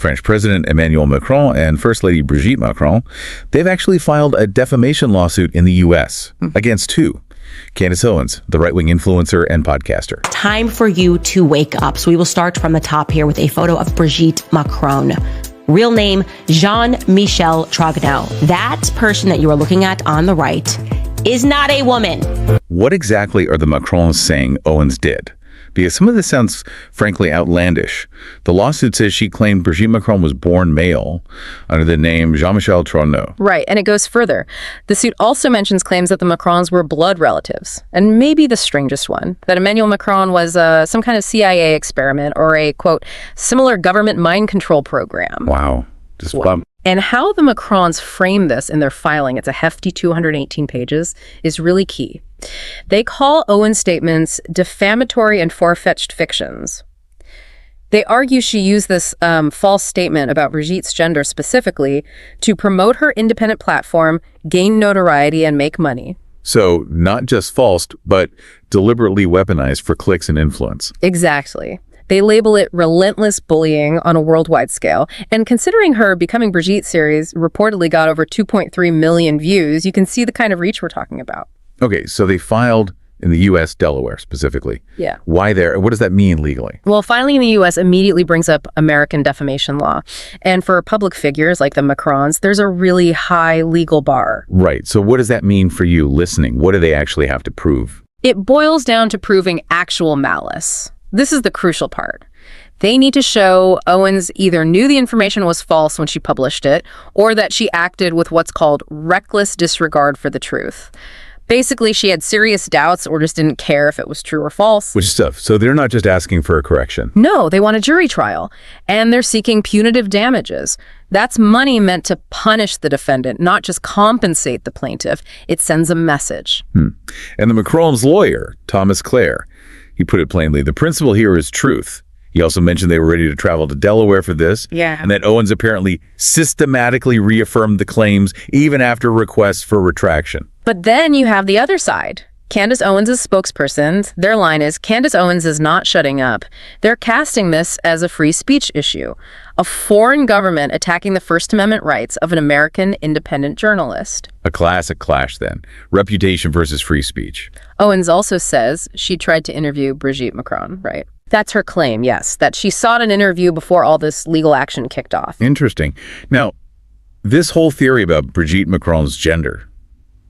French President Emmanuel Macron and First Lady Brigitte Macron, they've actually filed a defamation lawsuit in the U.S. against two. Candace Owens, the right-wing influencer and podcaster. Time for you to wake up. So we will start from the top here with a photo of Brigitte Macron. Real name, Jean-Michel Trogneux. That person that you are looking at on the right is not a woman. What exactly are the Macrons saying Owens did? Because some of this sounds, frankly, outlandish. The lawsuit says she claimed Brigitte Macron was born male under the name Jean-Michel Trogneux. Right, and it goes further. The suit also mentions claims that the Macrons were blood relatives, and maybe the strangest one, that Emmanuel Macron was some kind of CIA experiment or a, quote, similar government mind control program. Wow. Just bump. And how the Macrons frame this in their filing, it's a hefty 218 pages, is really key. They call Owens' statements defamatory and far-fetched fictions. They argue she used this false statement about Brigitte's gender specifically to promote her independent platform, gain notoriety, and make money. So not just false, but deliberately weaponized for clicks and influence. Exactly. They label it relentless bullying on a worldwide scale. And considering her Becoming Brigitte series reportedly got over 2.3 million views, you can see the kind of reach we're talking about. Okay, so they filed in the U.S., Delaware specifically. Yeah. Why there? What does that mean legally? Well, filing in the U.S. immediately brings up American defamation law. And for public figures like the Macrons, there's a really high legal bar. Right. So what does that mean for you listening? What do they actually have to prove? It boils down to proving actual malice. This is the crucial part. They need to show Owens either knew the information was false when she published it, or that she acted with what's called reckless disregard for the truth. Basically, she had serious doubts or just didn't care if it was true or false. Which is tough. So they're not just asking for a correction. No, they want a jury trial. And they're seeking punitive damages. That's money meant to punish the defendant, not just compensate the plaintiff. It sends a message. And the Macron's lawyer, Thomas Clare, he put it plainly, the principle here is truth. He also mentioned they were ready to travel to Delaware for this. Yeah. And that Owens apparently systematically reaffirmed the claims even after requests for retraction. But then you have the other side. Candace Owens' spokesperson, their line is, Candace Owens is not shutting up. They're casting this as a free speech issue. A foreign government attacking the First Amendment rights of an American independent journalist. A classic clash then. Reputation versus free speech. Owens also says she tried to interview Brigitte Macron, right? That's her claim, yes, that she sought an interview before all this legal action kicked off. Interesting. Now, this whole theory about Brigitte Macron's gender,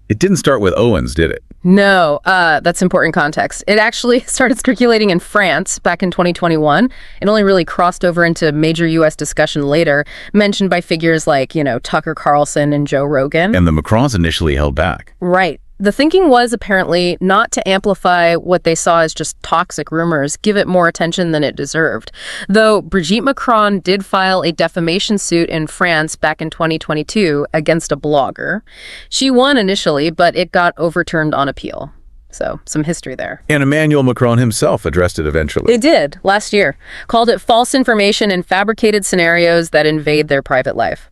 it didn't start with Owens, did it? No, that's important context. It actually started circulating in France back in 2021. It only really crossed over into major U.S. discussion later, mentioned by figures like, Tucker Carlson and Joe Rogan. And the Macrons initially held back. Right. The thinking was apparently not to amplify what they saw as just toxic rumors, give it more attention than it deserved. Though Brigitte Macron did file a defamation suit in France back in 2022 against a blogger. She won initially, but it got overturned on appeal. So, some history there. And Emmanuel Macron himself addressed it eventually. It did, last year. Called it false information and fabricated scenarios that invade their private life.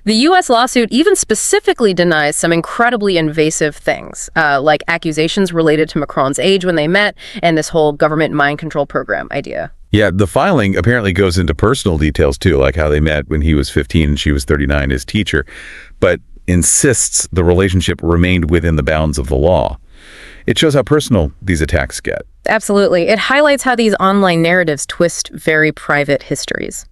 The U.S. lawsuit even specifically denies some incredibly invasive things, like accusations related to Macron's age when they met and this whole government mind control program idea. Yeah, the filing apparently goes into personal details too, like how they met when he was 15 and she was 39 as teacher, but insists the relationship remained within the bounds of the law. It shows how personal these attacks get. Absolutely. It highlights how these online narratives twist very private histories.